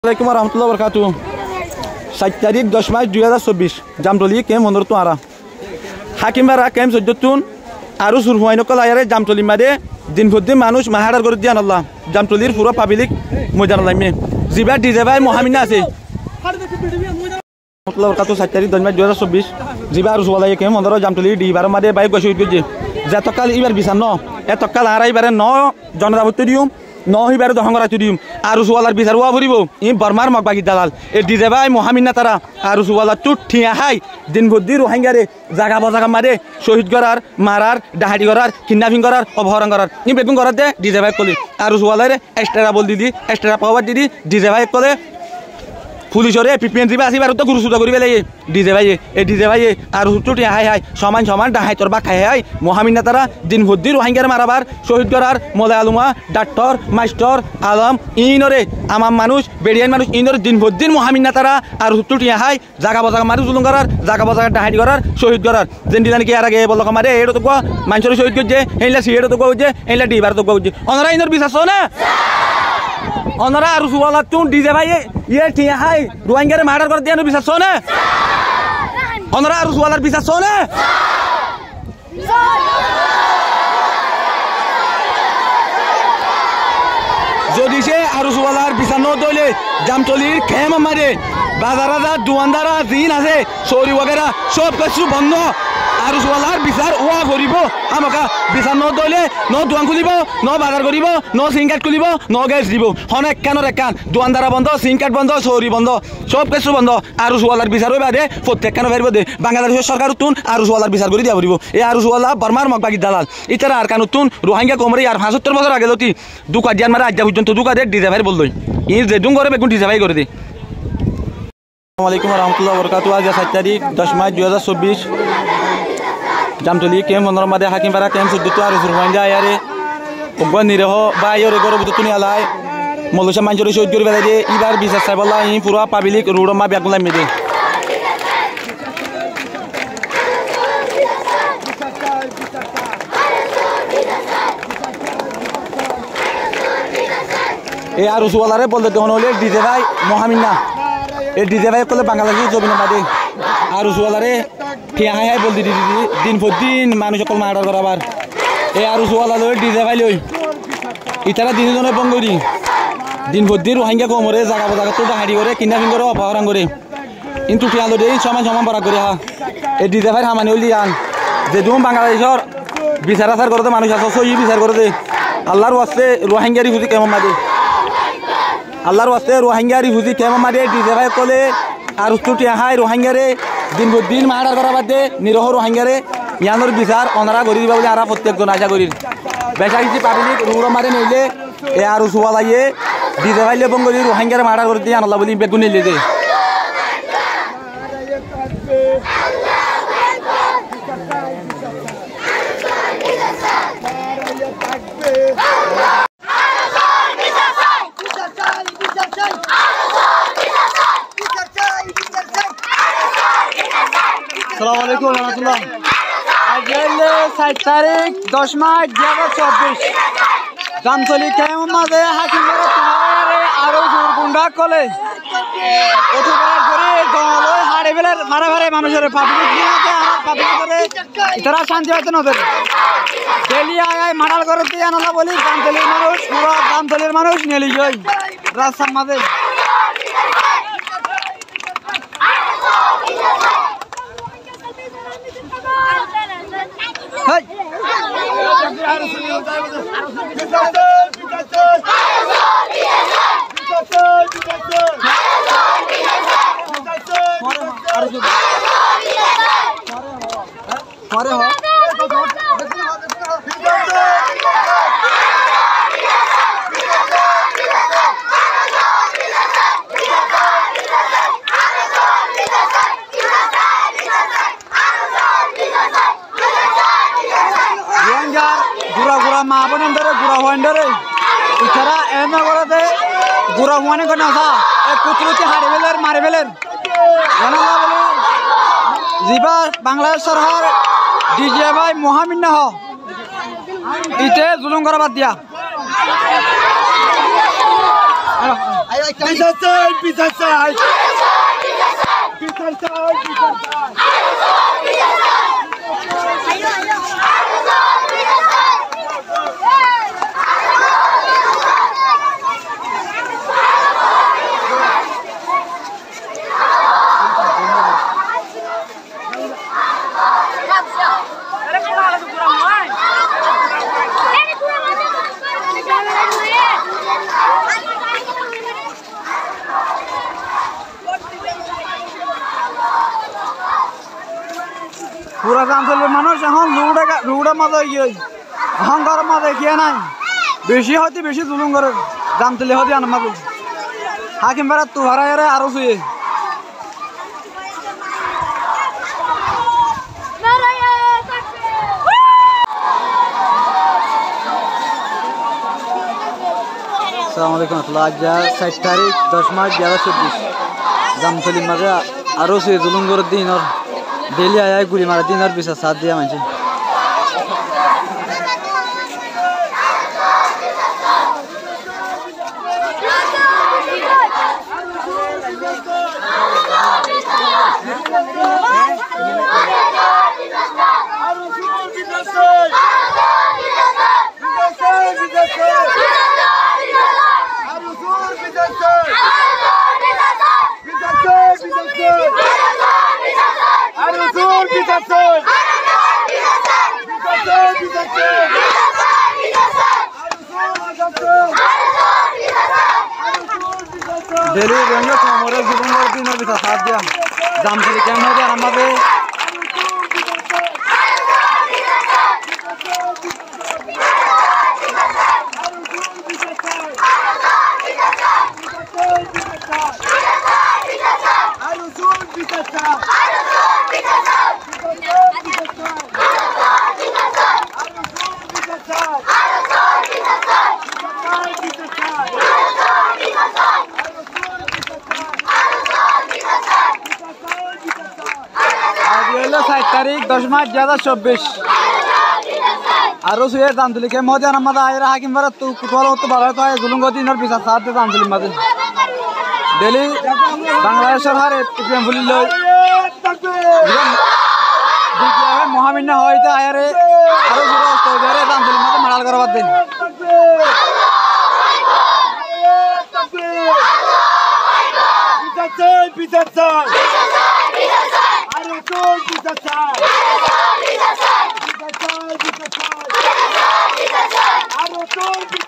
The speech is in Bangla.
আসসালামু রহমতুল্লাহ বরকাতু 7 তারিখ 10 মার্চ 2024 জামতলি কেম 15 তো আরা হাকিমবারা কেম 14 তুন আরো সুরহুয়াইন কল আয়ারে জামতলি মাদে দিন ভদ্দিন মানুষ মাহারার করে দিয়ান আল্লাহ জামতলির পুরো পাবলিক ময়দান লাইমে জিবা ডিজে ভাই মহামিনা আছে রহমতুল্লাহ বরকাতু 7 তারিখ 10 মার্চ 2024 জিবা আর সুওয়ালাই কেম 15 জামতলি ডিবার মাদে বাইক গসই গজে যতকাল ইবার বিছান ন এতকাল আড়াইবারে ন জনদাবত্য দিউম নহিবার দহঙ্গরাতি দিম আর সুওয়ালার বিচার ওয়া ভরিব ই বর্মার মগবাগি দালাল এ ডিজে ভাই মহামিনা তারা আর সুওয়ালা টুট ঠিয়া হাই দিন ভদ্দি রোহিঙ্গারে জাগা বজাগা মারে শহীদ করার মারার ডাহাটি করার কিডন্যাপিং করার অপহরণ করার ই বেগুন করার দে ডিজে ভাই কলি আর সুওয়ালারে এক্সট্রা বল দিদি এক্সট্রা পাওয়ার দিদি ডিজে ভাই কলে পুলিশরে পিপিএন দিবা আসিবার তো গুরুসুদা করিবে লাগে ডিজে ভাই এ ডিজে ভাই আর হুটুটি হাই হাই সমান সমান ডাহাই তোর বা খাই হাই মহামিনা তারা দিন ভদ্দি রোহিঙ্গার মারাবার শহীদ করার মলে আলুমা ডাক্তার মাস্টার আলম ইনরে আমার মানুষ বেড়িয়ান মানুষ ইনরে দিন ভদ্দিন মহামিনা তারা আর হুটুটি হাই জাগা বজাগা মারি জুলুম করার জাগা বজাগা ডাহাটি করার শহীদ করার যেন দিলানি কি আর আগে বল মারে এটো তো কোয়া মানুষের শহীদ করছে এইলা সিএটো তো কোয়া এইলা ডিবার তো কোয়া অনরা ইনর বিশ্বাস না অনরা আর সুওয়ালা তুন ডিজে ভাই ইয়ে ঠিক হাই রোহিঙ্গারে মার্ডার করে দিয়ে বিশ্বাস না অনরা আর সুওয়ালার বিশ্বাস না যদি সে আর সুওয়ালার বিচার ন দইলে জামতলির খেম মারে বাজারাদা দোয়ানদারা দিন আছে চৌরি वगैरह সব কিছু বন্ধ আর সুওয়ালার বিচার ওয়া করিব আমাকা বিচার ন দইলে ন দোয়ান খুলিব ন বাজার করিব ন সিং কার্ড খুলিব ন গ্যাস দিব অনেক কানের কান দোয়ানদারা বন্ধ সিং কার্ড বন্ধ চৌরি বন্ধ সব কিছু বন্ধ আর সুওয়ালার বিচার হইবা দে প্রত্যেক কানো বেরব দে বাংলাদেশের সরকার তুন আর সুওয়ালার বিচার করি দিয়া পড়িব এই আর সুওয়ালা বর্মার মগবাগি দালাল ইতারা আর কানো তুন রোহিঙ্গা কমরে আর 75 বছর আগে লতি দুকা দিয়ান মারা আজ পর্যন্ত দুকা দে ডিজে ভাই বললই ই যে দুং করে বেগুন ডিজে ভাই করে দে আসসালামু আলাইকুম ওয়া রাহমাতুল্লাহি ওয়া বারাকাতুহু আজ 7 তারিখ 10 মার্চ 2024 জামতলি কেম 15 মাদে হাকিমপাড়া কেম 14 আর সুরমাইন্দা আয়ারে অগন নিরহ বাইরে গরব তুনি আলাই মলসা মানজরে শহীদ করে বেলা দে ইবার বিচার চাইবলা ই পুরা পাবলিক রোডমা ব্যাগুলা মেদে এ আর সুওয়ালারে বলতে তখন হলে ডিজে ভাই মহামিনা এ ডিজে ভাই কলে বাংলাদেশের জমিনে মাদে আর সুওয়ালারে ঠিয়া হাই হাই বল দিদি দিদি দিন পর দিন মানুষ সকল মার্ডার করাবার এ আর সুওয়ালা লই ডিজে ভাই লই ইতারা দিন জনে বঙ্গরি দিন পর দিন রোহিঙ্গা কমরে জাগা বজাগা তো হাঁড়ি করে কিডন্যাপিং করে অপহরণ করে কিন্তু ঠিয়া লই সমান সমান বরাক করে হা এ ডিজে ভাই হামানি হলি আন যে দুম বাংলাদেশের বিচার আচার করতে মানুষ আছে সই বিচার করে দে আল্লাহর ওয়াস্তে রোহিঙ্গারি হুজি কেমন মাদে আল্লাহর ওয়াস্তে রোহিঙ্গারি হুজি কেমন মাদে ডিজে ভাই কলে আর উত্তরটি হাই রোহিঙ্গারে দিন দিন মার্ডার করা বাদে নিরহ রোহিঙ্গারে ইয়ানোর বিচার অনারা করি দিবা বলে আরা প্রত্যেকজন আশা করি বেশা কিছু পাবলিক রুড়ো মারে নইলে এ আর সুওয়ালাইয়ে ডিজে ভাইলে বঙ্গলি রোহিঙ্গারে মার্ডার করে দিয়ে আনলা বলি বেগুন নিলে দে আসসালামু আলাইকুম ওয়া রাহমাতুল্লাহ আজ 7 তারিখ 10 মার্চ 2024 জামতলি কেম মাঝে হাকিমরা তোমারে আরো জোর গুন্ডা কলে অতিবাদ করে দলই হাড়ে বেলে মারা মারে মানুষের পাবলিক নিতে আর পাবলিক করে ইতরা শান্তি হইতে না দেবে ডেলি আয় মারাল করে দিয়ে আনলা বলি জামতলির মানুষ পুরো জামতলির মানুষ নেলি যাই রাস্তার মাঝে Hey! মা বোনের গুড়া হওয়ার ইছাড়া এমন করে গুড়া হওয়ানে কোনো আসা কুচরুচি হাড়ি ফেলের মারি ফেলের জিবা বাংলাদেশ সরকার ডিজে ভাই মহামিনা হ ইতে জুলুম করা বাদ দিয়া পুরা অঞ্চলের মানুষ এখন রুড়ে মাঝে অহংকার মাঝে খেয়ে নাই বেশি হয়তো বেশি জুলুম করে জামতলি হতে আন মাঝে হাকিম বেড়া তু হারাই আরো শুয়ে আসসালামু আলাইকুম আজ 7 তারিখ 10 মার্চ 2024 জামতলির মাঝে আরো শুয়ে জুলুম করে দিন আর डेली आया है गुली मारा दिन और बीस साथ दिया मुझे डेली बेंगलोर हमारे जीवन में दिन और बिता साथ दिया जामतली कैम हो गया हमारे तारीख 10 मार्च 2024 आरो सुये जामतली के मोदी अहमद आयरा हाकिम बरा तू कुतवाल तो बाबा तो है जुलूम गोदी नर बिसा साथ दे जामतली मादे दिल्ली बांग्लादेश सरकार टिपे बुली लो दिखला है मोहामिन होइते आयरे आरो सुरो तो बेरे जामतली मादे मडाल करवा दे पिता I don't know.